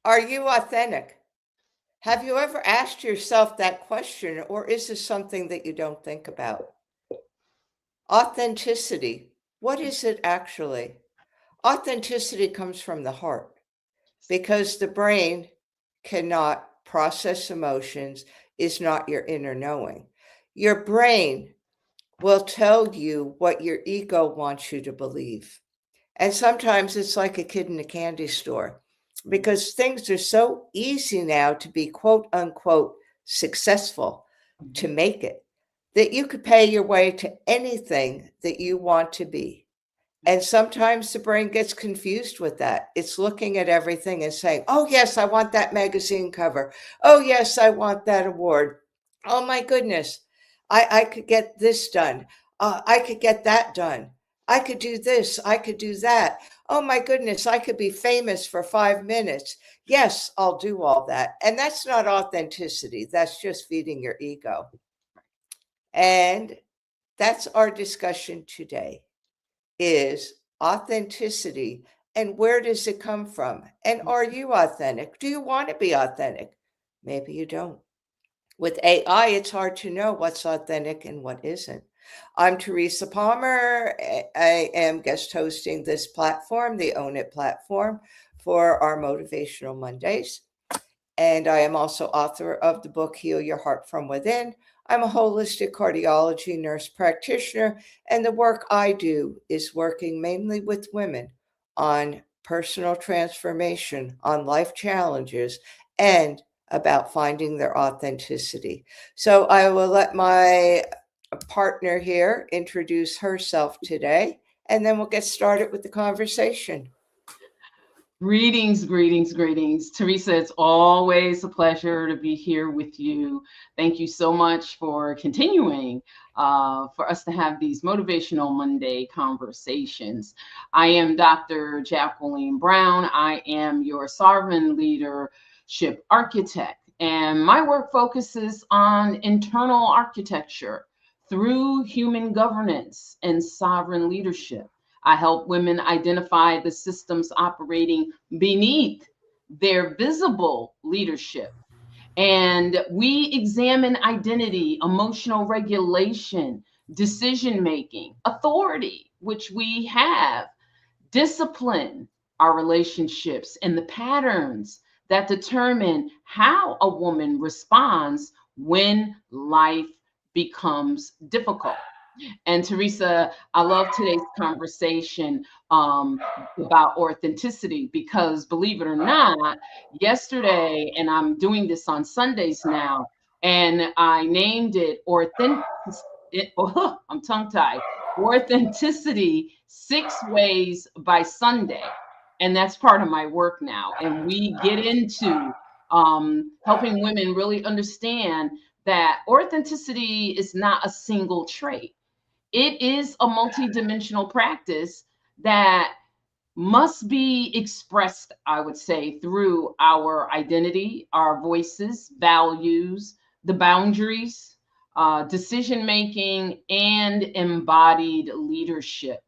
Are you authentic? Have you ever asked yourself that question, or is this something that you don't think about? Authenticity. What is it actually? Authenticity comes from the heart because the brain cannot process emotions, is not your inner knowing. Your brain will tell you what your ego wants you to believe. And sometimes it's like a kid in a candy store because things are so easy now to be quote unquote successful, to make it, that you could pay your way to anything that you want to be. And sometimes the brain gets confused with that. It's looking at everything and saying, oh, yes, I want that magazine cover. Oh, yes, I want that award. Oh, my goodness, I could get this done. I could get that done. I could do this. I could do that. Oh, my goodness, I could be famous for 5 minutes. Yes, I'll do all that. And that's not authenticity. That's just feeding your ego. And that's our discussion today is authenticity, and where does it come from? And are you authentic? Do you want to be authentic? Maybe you don't. With AI, it's hard to know what's authentic and what isn't. I'm Teresa Palmer. I am guest hosting this platform, the Own It platform, for our Motivational Mondays. And I am also author of the book Heal Your Heart from Within. I'm a holistic cardiology nurse practitioner, and the work I do is working mainly with women on personal transformation, on life challenges, and about finding their authenticity. So I will let my partner here introduce herself today, and then we'll get started with the conversation. Greetings, greetings, greetings. Teresa, it's always a pleasure to be here with you. Thank you so much for continuing for us to have these Motivational Monday conversations. I am Dr. Jacqueline Brown. I am your Sovereign Leadership Architect, and my work focuses on internal architecture through human governance and sovereign leadership. I help women identify the systems operating beneath their visible leadership. And we examine identity, emotional regulation, decision making, authority, which we have, discipline, our relationships, and the patterns that determine how a woman responds when life becomes difficult. And Teresa, I love today's conversation about authenticity because, believe it or not, yesterday, and I'm doing this on Sundays now, and I named it authentic. I'm tongue tied. Authenticity 6 ways by Sunday, and that's part of my work now. And we get into helping women really understand that authenticity is not a single trait. It is a multidimensional practice that must be expressed, I would say, through our identity, our voices, values, the boundaries, decision making, and embodied leadership.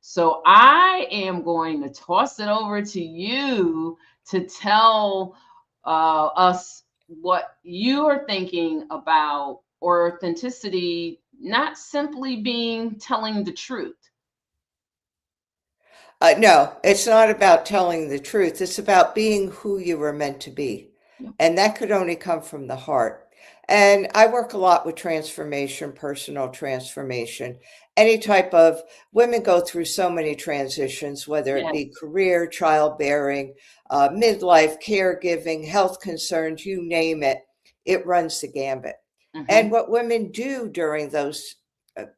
So I am going to toss it over to you to tell us what you are thinking about authenticity, not simply being telling the truth. No, it's not about telling the truth. It's about being who you were meant to be. Yep. And that could only come from the heart. And I work a lot with transformation, personal transformation. Any type of women go through so many transitions, whether it be Yes. career, childbearing, midlife, caregiving, health concerns, you name it, it runs the gambit. And Hmm. what women do during those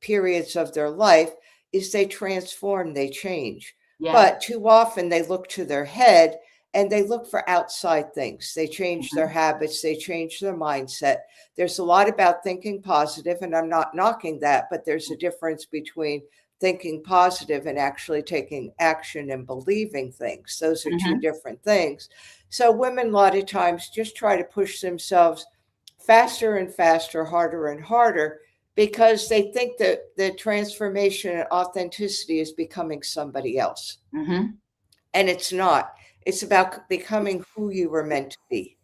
periods of their life is they transform, they change. Yes. But too often they look to their head and they look for outside things. They change their Hmm. habits, they change their mindset. There's a lot about thinking positive, and I'm not knocking that, but there's a difference between thinking positive and actually taking action and believing things. Those are two Hmm. different things. So women a lot of times just try to push themselves faster and faster, harder and harder, because they think that the transformation and authenticity is becoming somebody else. Hmm. And it's not. It's about becoming who you were meant to be.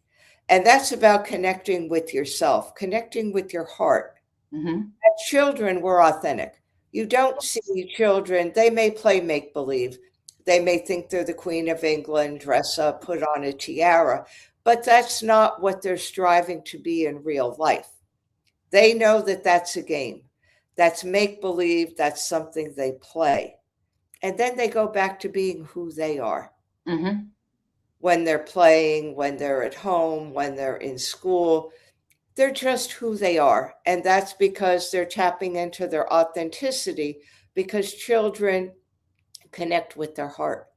And that's about connecting with yourself, connecting with your heart. Mm-hmm. As children, we're authentic. You don't see children, they may play make believe. They may think they're the Queen of England, dress up, put on a tiara, but that's not what they're striving to be in real life. They know that that's a game. That's make believe. That's something they play. And then they go back to being who they are Mm-hmm. when they're playing, when they're at home, when they're in school. They're just who they are. And that's because they're tapping into their authenticity because children connect with their heart.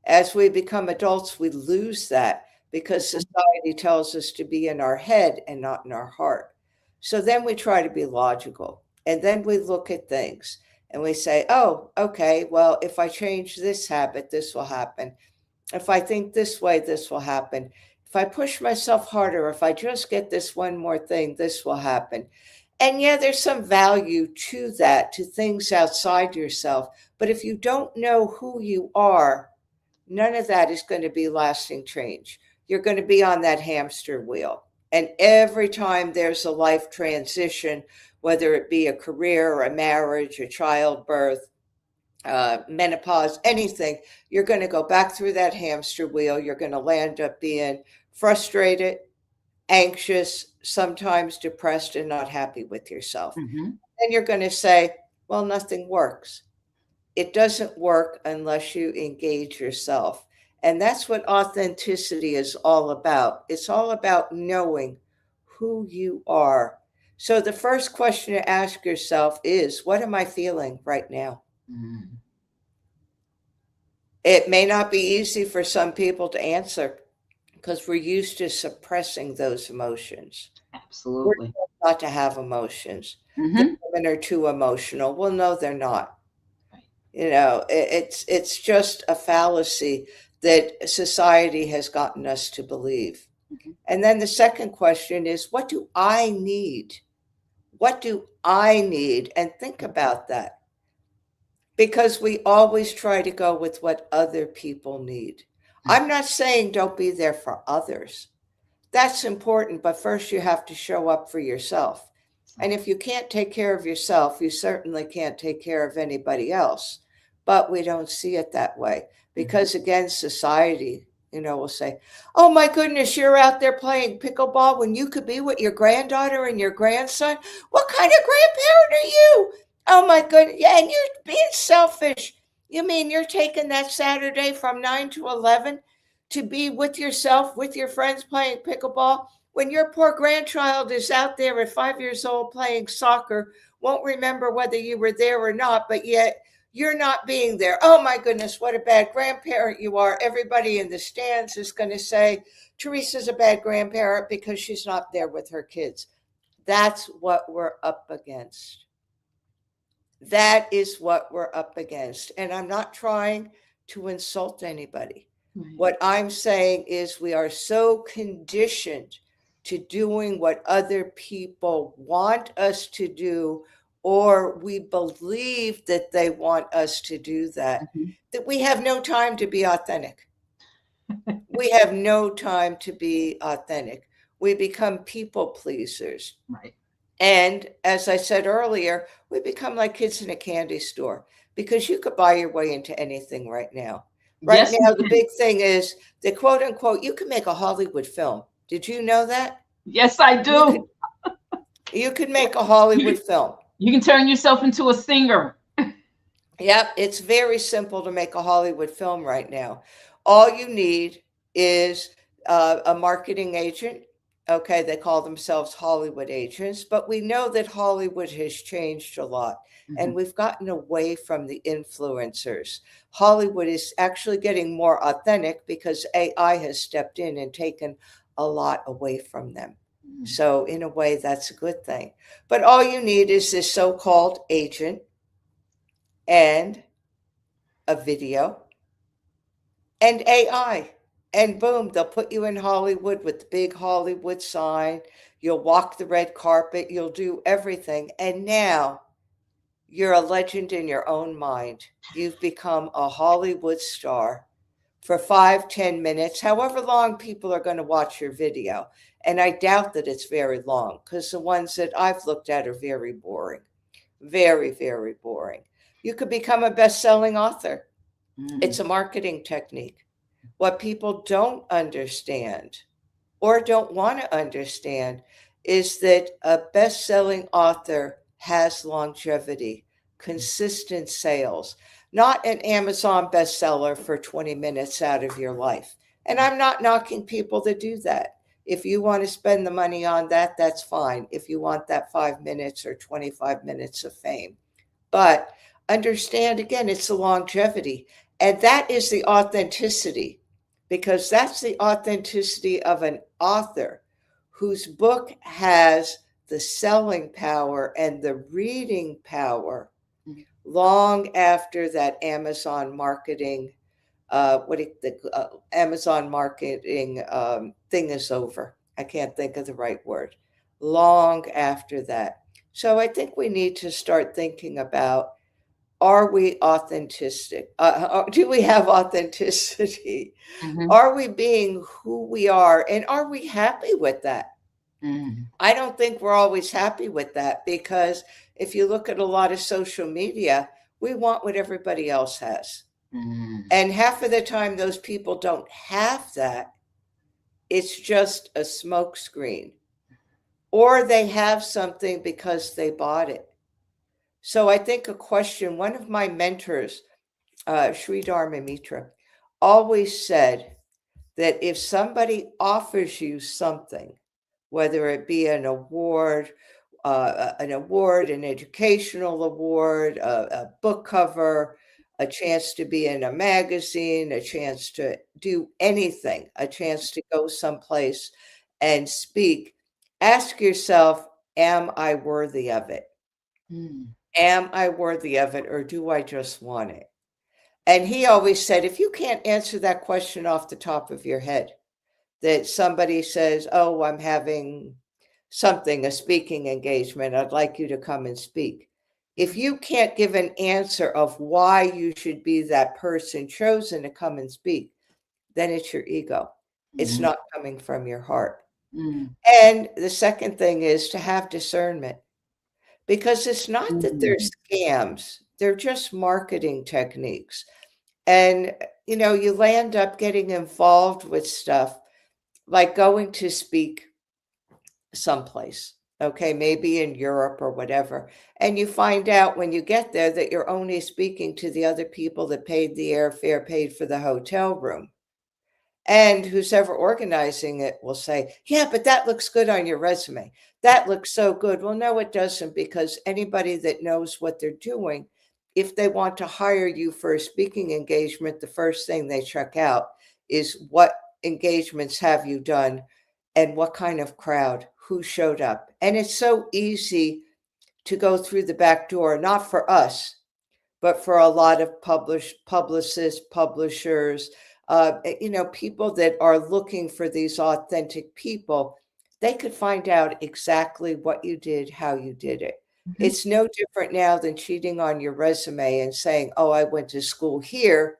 As we become adults, we lose that because society tells us to be in our head and not in our heart. So then we try to be logical. And then we look at things and we say, oh, okay, well, if I change this habit, this will happen. If I think this way, this will happen. If I push myself harder, if I just get this one more thing, this will happen. And yeah, there's some value to that, to things outside yourself. But if you don't know who you are, none of that is going to be lasting change. You're going to be on that hamster wheel. And every time there's a life transition, whether it be a career, or a marriage, a childbirth, menopause, anything, you're going to go back through that hamster wheel. You're going to land up being frustrated, anxious, sometimes depressed, and not happy with yourself. Mm-hmm. And you're going to say, well, nothing works. It doesn't work unless you engage yourself. And that's what authenticity is all about. It's all about knowing who you are. So the first question to ask yourself is, what am I feeling right now? Mm-hmm. It may not be easy for some people to answer because we're used to suppressing those emotions. We're Absolutely. told not to have emotions. The Mm-hmm. women are too emotional. Well, no, they're not. Right. It's just a fallacy that society has gotten us to believe. Mm-hmm. And then the second question is, what do I need? What do I need? And think about that because we always try to go with what other people need. I'm not saying don't be there for others. That's important, but first you have to show up for yourself. And if you can't take care of yourself, you certainly can't take care of anybody else. But we don't see it that way Mm-hmm. because, again, society, will say, oh my goodness, you're out there playing pickleball when you could be with your granddaughter and your grandson. What kind of grandparent are you? Oh my goodness. Yeah, and you're being selfish. You mean you're taking that Saturday from 9 to 11 to be with yourself, with your friends playing pickleball, when your poor grandchild is out there at 5 years old playing soccer, won't remember whether you were there or not, but yet you're not being there. Oh my goodness, what a bad grandparent you are. Everybody in the stands is going to say, Teresa's a bad grandparent because she's not there with her kids. That's what we're up against. That is what we're up against. And I'm not trying to insult anybody. Right. What I'm saying is we are so conditioned to doing what other people want us to do, or we believe that they want us to do that, Mm-hmm. that we have no time to be authentic. We have no time to be authentic. We become people pleasers. Right. And as I said earlier, we become like kids in a candy store because you could buy your way into anything right now. Right Yes, now, we the can. big thing is the quote unquote, you can make a Hollywood film. Did you know that? Yes, I You could do. you could make a You Hollywood can, film. you can turn yourself into a singer. Yep, it's very simple to make a Hollywood film right now. All you need is a marketing agent. Okay, they call themselves Hollywood agents, but we know that Hollywood has changed a lot Mm-hmm. and we've gotten away from the influencers. Hollywood is actually getting more authentic because AI has stepped in and taken a lot away from them. So, in a way, that's a good thing. But all you need is this so called agent and a video and AI. And boom, they'll put you in Hollywood with the big Hollywood sign. You'll walk the red carpet. You'll do everything. And now you're a legend in your own mind. You've become a Hollywood star for 5, 10 minutes, however long people are going to watch your video. And I doubt that it's very long because the ones that I've looked at are very boring. Very, very boring. You could become a best selling author. It's a marketing technique. What people don't understand or don't want to understand is that a best selling author has longevity, consistent sales, not an Amazon bestseller for 20 minutes out of your life. And I'm not knocking people that do that. If you want to spend the money on that, that's fine. If you want that 5 minutes or 25 minutes of fame. But understand again, it's the longevity. And that is the authenticity, because that's the authenticity of an author whose book has the selling power and the reading power long after that Amazon marketing, Amazon marketing thing is over. I can't think of the right word. Long after that. So I think we need to start thinking about, are we authentic? Do we have authenticity? Mm-hmm. Are we being who we are? And are we happy with that? Mm-hmm. I don't think we're always happy with that, because if you look at a lot of social media, we want what everybody else has. Mm-hmm. And half of the time, those people don't have that. It's just a smokescreen, or they have something because they bought it. So I think a question, one of my mentors, Sri Dharma Mitra, always said that if somebody offers you something, whether it be an educational award, a book cover, a chance to be in a magazine, a chance to do anything, a chance to go someplace and speak, ask yourself, am I worthy of it? Mm-hmm. Am I worthy of it, or do I just want it? And he always said, if you can't answer that question off the top of your head, that somebody says, oh, I'm having something, a speaking engagement, I'd like you to come and speak. If you can't give an answer of why you should be that person chosen to come and speak, then it's your ego. It's Mm-hmm. not coming from your heart. Mm-hmm. And the second thing is to have discernment, because it's not that they're scams, they're just marketing techniques. And, you land up getting involved with stuff like going to speak someplace, okay, maybe in Europe or whatever. And you find out when you get there that you're only speaking to the other people that paid the airfare, paid for the hotel room. And who's ever organizing it will say, yeah, but that looks good on your resume. That looks so good. Well, no, it doesn't, because anybody that knows what they're doing, if they want to hire you for a speaking engagement, the first thing they check out is what engagements have you done and what kind of crowd, who showed up. And it's so easy to go through the back door, not for us, but for a lot of publicists, publishers, people that are looking for these authentic people. They could find out exactly what you did, how you did it. Mm-hmm. It's no different now than cheating on your resume and saying, oh, I went to school here,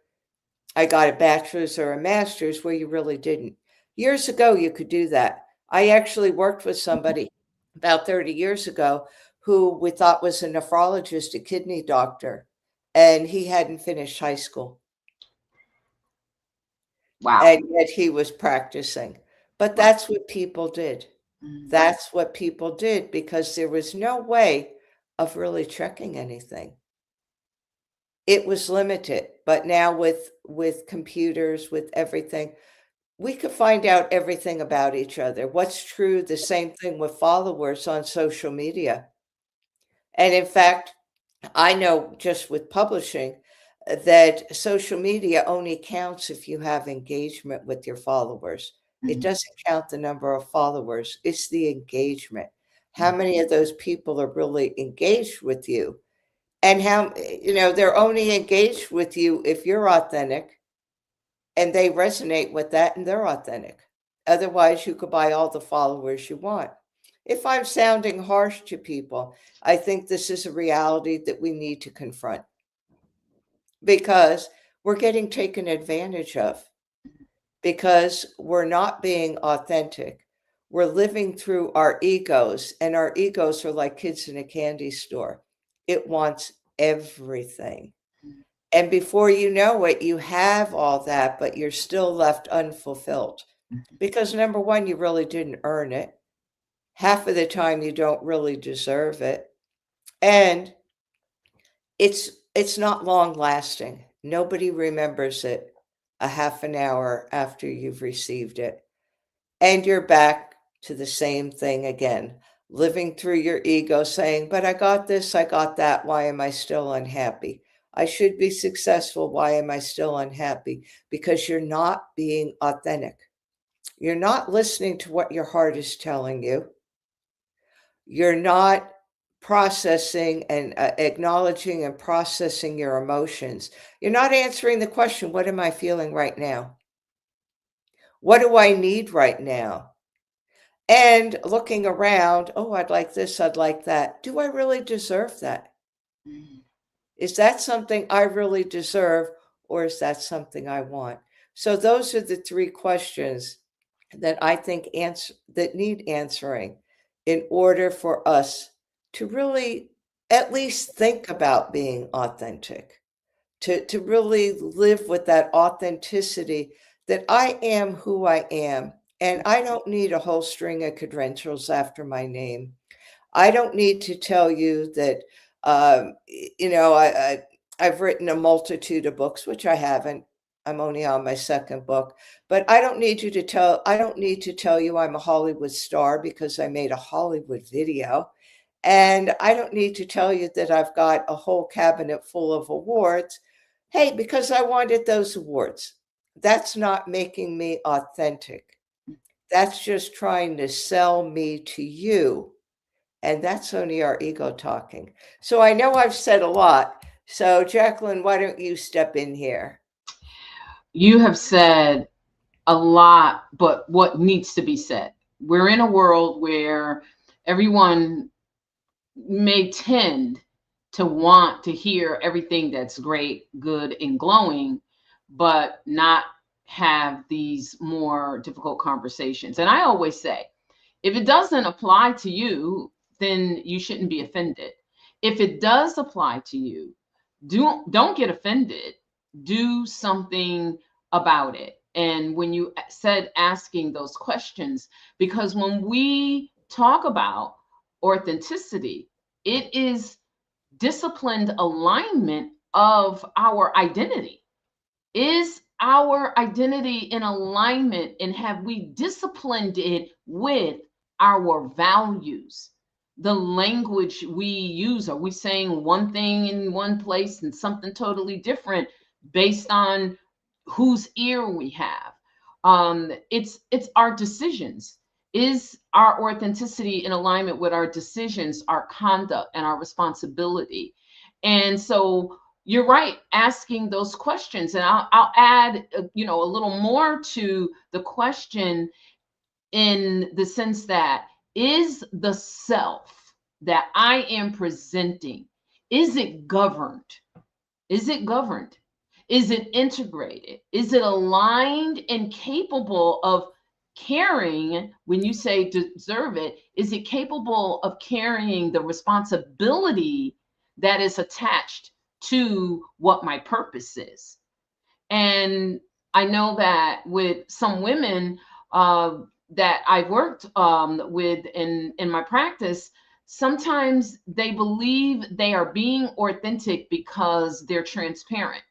I got a bachelor's or a master's, where you really didn't. Years ago, you could do that. I actually worked with somebody about 30 years ago who we thought was a nephrologist, a kidney doctor, and he hadn't finished high school, Wow. and yet he was practicing. But Wow. that's what people did. Mm-hmm. That's what people did, because there was no way of really checking anything. It was limited. But now with computers, with everything, we could find out everything about each other. What's true, the same thing with followers on social media. And in fact, I know just with publishing that social media only counts if you have engagement with your followers. It Mm-hmm. doesn't count the number of followers, it's the engagement. How many of those people are really engaged with you? And they're only engaged with you if you're authentic and they resonate with that and they're authentic. Otherwise, you could buy all the followers you want. If I'm sounding harsh to people, I think this is a reality that we need to confront, because we're getting taken advantage of. because we're not being authentic. We're living through our egos, and our egos are like kids in a candy store. It wants everything. And before you know it, you have all that, but you're still left unfulfilled. Because number one, you really didn't earn it. Half of the time, you don't really deserve it. And it's not long lasting. Nobody remembers it a half an hour after you've received it. And you're back to the same thing again, living through your ego saying, but I got this, I got that. Why am I still unhappy? I should be successful. Why am I still unhappy? Because you're not being authentic. You're not listening to what your heart is telling you. You're not processing and acknowledging and processing your emotions. You're not answering the question, what am I feeling right now? What do I need right now? And looking around, oh, I'd like this, I'd like that. Do I really deserve that? Is that something I really deserve, or is that something I want? So those are the three questions that I think that need answering in order for us to really at least think about being authentic, to really live with that authenticity that I am who I am. And I don't need a whole string of credentials after my name. I don't need to tell you that, you know, I've written a multitude of books, which I haven't. I'm only on my second book, but I don't need to tell you I'm a Hollywood star because I made a Hollywood video. And I don't need to tell you that I've got a whole cabinet full of awards. Hey, because I wanted those awards. That's not making me authentic. That's just trying to sell me to you. And that's only our ego talking. So I know I've said a lot. So, Jacqueline, why don't you step in here? You have said a lot, but what needs to be said? We're in a world where everyone may tend to want to hear everything that's great, good, and glowing, but not have these more difficult conversations. And I always say, if it doesn't apply to you, then you shouldn't be offended. If it does apply to you, don't get offended. Do something about it. And when you said asking those questions, because when we talk about authenticity, it is disciplined alignment of our identity. Is our identity in alignment, and have we disciplined it with our values? The language we use, are we saying one thing in one place and something totally different based on whose ear we have? It's our decisions. Is our authenticity in alignment with our decisions, our conduct, and our responsibility? And so you're right, asking those questions. And I'll add, a little more to the question, in the sense that, is the self that I am presenting, is it governed? Is it governed? Is it integrated? Is it aligned and capable of carrying, when you say deserve it, is it capable of carrying the responsibility that is attached to what my purpose is? And I know that with some women that I've worked with in my practice, sometimes they believe they are being authentic because they're transparent,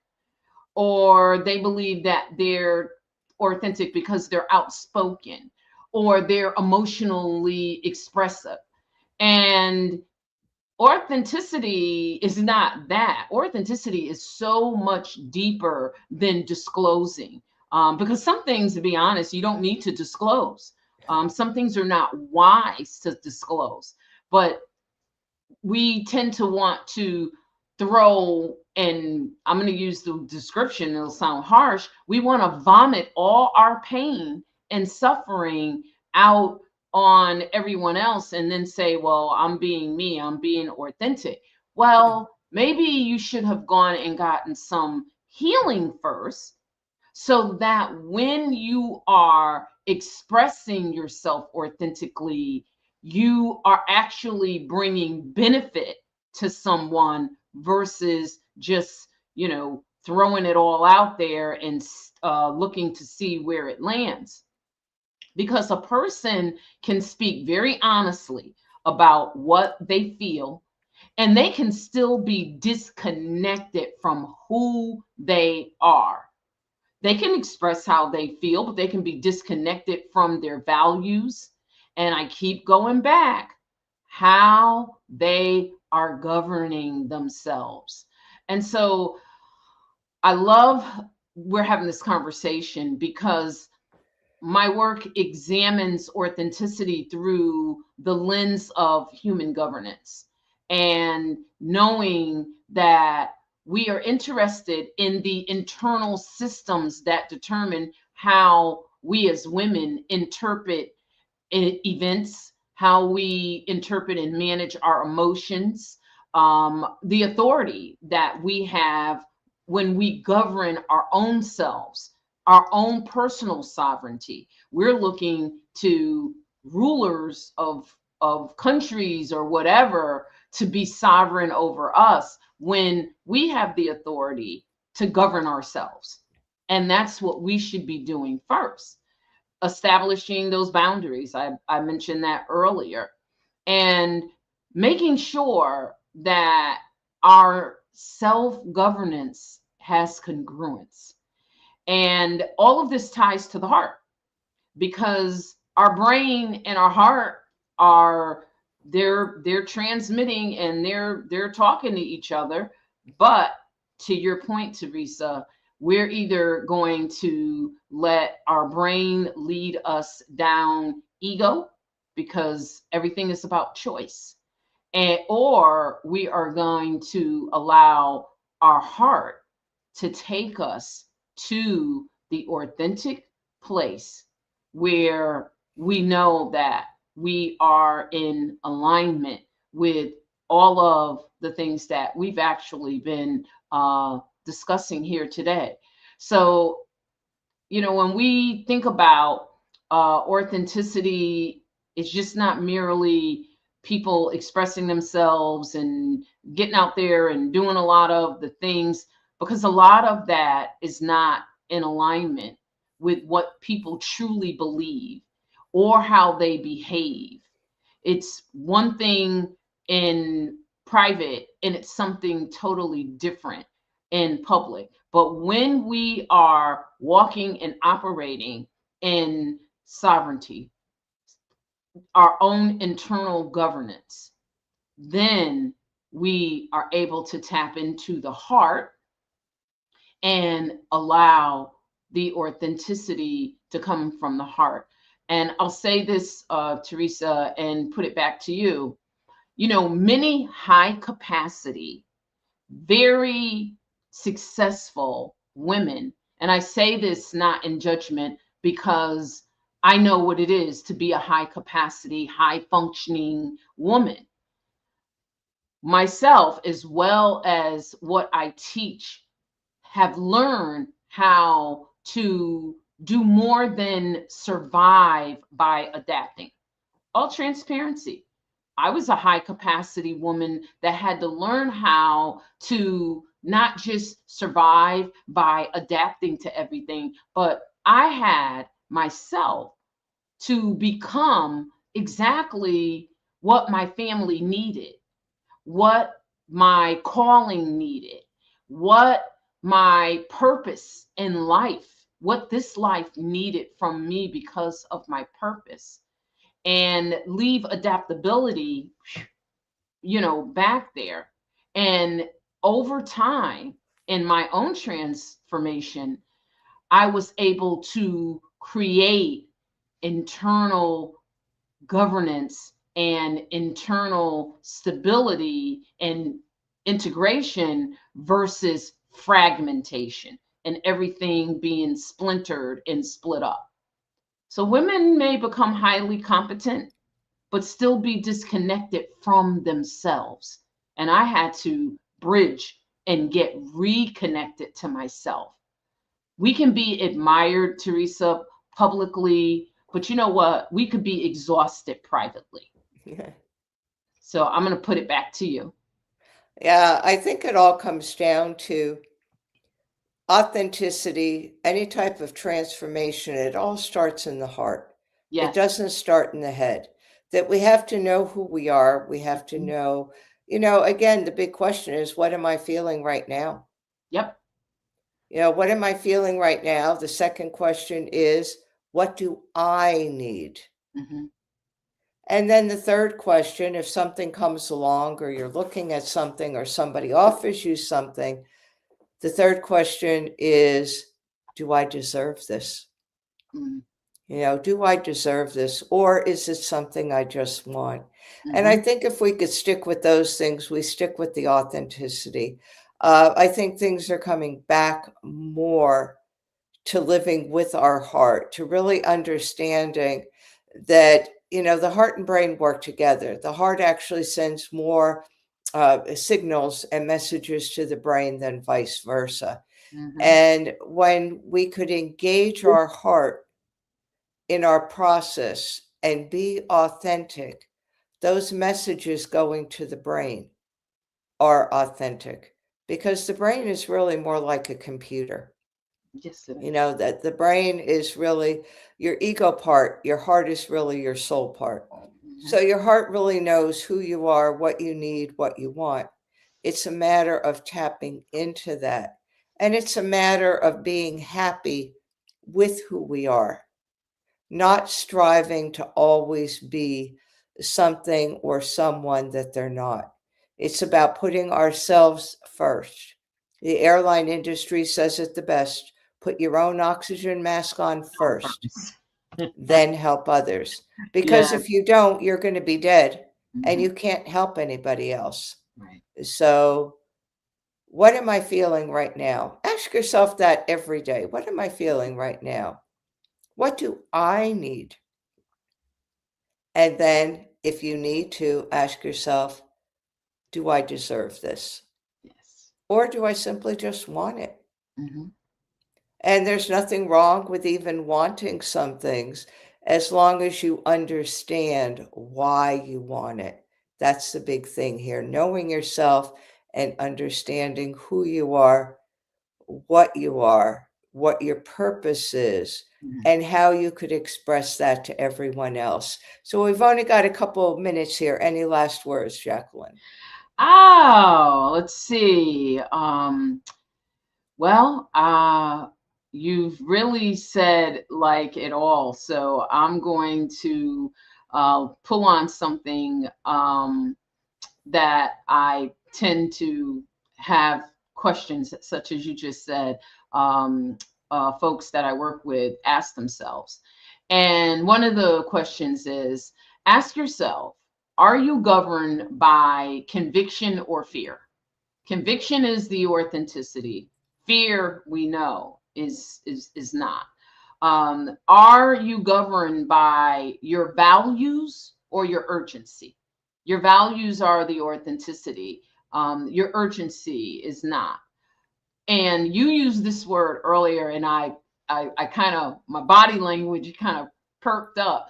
or they believe that they're authentic because they're outspoken, or they're emotionally expressive. And authenticity is not that. Authenticity is so much deeper than disclosing. Because some things, to be honest, you don't need to disclose. Some things are not wise to disclose, but we tend to want to throw, and I'm going to use the description, it'll sound harsh, we want to vomit all our pain and suffering out on everyone else, and then say, well, I'm being me, I'm being authentic. Well, maybe you should have gone and gotten some healing first, so that when you are expressing yourself authentically, you are actually bringing benefit to someone versus just, throwing it all out there and looking to see where it lands. Because a person can speak very honestly about what they feel, and they can still be disconnected from who they are. They can express how they feel, but they can be disconnected from their values. And I keep going back, how they are governing themselves. And so I love we're having this conversation because my work examines authenticity through the lens of human governance, and knowing that we are interested in the internal systems that determine how we as women interpret events, how we interpret and manage our emotions, the authority that we have when we govern our own selves, our own personal sovereignty. We're looking to rulers of countries or whatever to be sovereign over us when we have the authority to govern ourselves. And that's what we should be doing first, establishing those boundaries. I mentioned that earlier. And making sure that our self governance has congruence. And all of this ties to the heart, because our brain and our heart are, they're transmitting and they're talking to each other. But to your point, Teresa, we're either going to let our brain lead us down ego, because everything is about choice, or we are going to allow our heart to take us to the authentic place where we know that we are in alignment with all of the things that we've actually been discussing here today. So, when we think about authenticity, it's just not merely people expressing themselves and getting out there and doing a lot of the things, because a lot of that is not in alignment with what people truly believe or how they behave. It's one thing in private and it's something totally different in public. But when we are walking and operating in sovereignty, our own internal governance, then we are able to tap into the heart and allow the authenticity to come from the heart. And I'll say this, Teresa, and put it back to you. Many high capacity, very successful women, and I say this not in judgment, because I know what it is to be a high capacity, high functioning woman myself, as well as what I teach, have learned how to do more than survive by adapting. All transparency. I was a high capacity woman that had to learn how to not just survive by adapting to everything, but I had myself to become exactly what my family needed, what my calling needed, what my purpose in life, what this life needed from me because of my purpose, and leave adaptability, back there. And over time, in my own transformation, I was able to create internal governance and internal stability and integration versus fragmentation and everything being splintered and split up. So women may become highly competent, but still be disconnected from themselves. And I had to bridge and get reconnected to myself. We can be admired, Teresa, publicly, but you know what? We could be exhausted privately. Yeah. So I'm going to put it back to you. Yeah, I think it all comes down to authenticity, any type of transformation. It all starts in the heart. It Yes. doesn't start in the head. That we have to know who we are. We have to Mhm. know, again, the big question is, what am I feeling right now? Yep. What am I feeling right now? The second question is, what do I need? Hmm. And then the third question, if something comes along or you're looking at something or somebody offers you something, the third question is, do I deserve this? Hmm. Do I deserve this? Or is it something I just want? And I Hmm. think if we could stick with those things, we stick with the authenticity. I think things are coming back more to living with our heart, to really understanding that, the heart and brain work together. The heart actually sends more signals and messages to the brain than vice versa. Hmm. And when we could engage our heart in our process and be authentic, those messages going to the brain are authentic because the brain is really more like a computer. Yes, it is. That the brain is really your ego part, your heart is really your soul part. Hmm. So your heart really knows who you are, what you need, what you want. It's a matter of tapping into that. And it's a matter of being happy with who we are, not striving to always be something or someone that they're not. It's about putting ourselves first. The airline industry says it the best: put your own oxygen mask on On first, purpose. then help others. Because Yeah. if you don't, you're going to be dead and Hmm. you can't help anybody else. Right. So, what am I feeling right now? Ask yourself that every day. What am I feeling right now? What do I need? And then, if you need to, ask yourself, do I deserve this? Yes. Or do I simply just want it? Hmm. And there's nothing wrong with even wanting some things as long as you understand why you want it. That's the big thing here, knowing yourself and understanding who you are, what your purpose is, Hmm. and how you could express that to everyone else. So we've only got a couple of minutes here. Any last words, Jacqueline? Oh, let's see. Well, you've really said like it all. So I'm going to pull on something that I tend to have questions, such as you just said, folks that I work with ask themselves. And one of the questions is, ask yourself, are you governed by conviction or fear? Conviction is the authenticity. Fear, we know, is not. Are you governed by your values or your urgency? Your values are the authenticity. Your urgency is not. And you used this word earlier, and I kind of, my body language kind of perked up.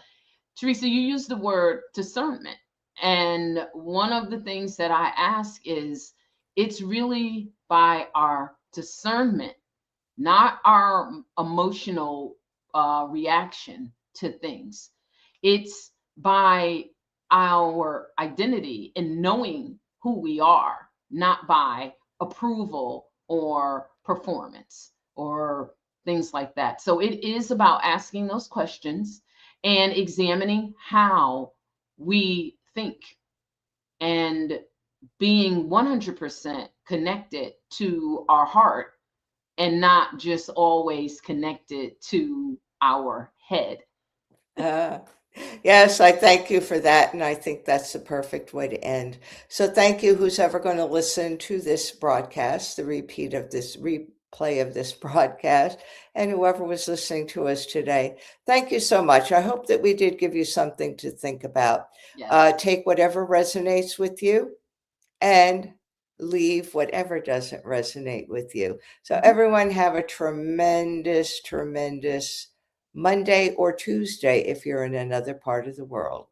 Teresa, you used the word discernment. And one of the things that I ask is, it's really by our discernment, not our emotional reaction to things. It's by our identity and knowing who we are, not by approval or performance or things like that. So it is about asking those questions and examining how we think and being 100% connected to our heart and not just always connected to our head. Uh, yes, I thank you for that. And I think that's the perfect way to end. So thank you, who's ever going to listen to this broadcast, the replay of this broadcast, and whoever was listening to us today. Thank you so much. I hope that we did give you something to think about. Yes. Take whatever resonates with you and leave whatever doesn't resonate with you. So Mhm. everyone have a tremendous, tremendous Monday or Tuesday if you're in another part of the world.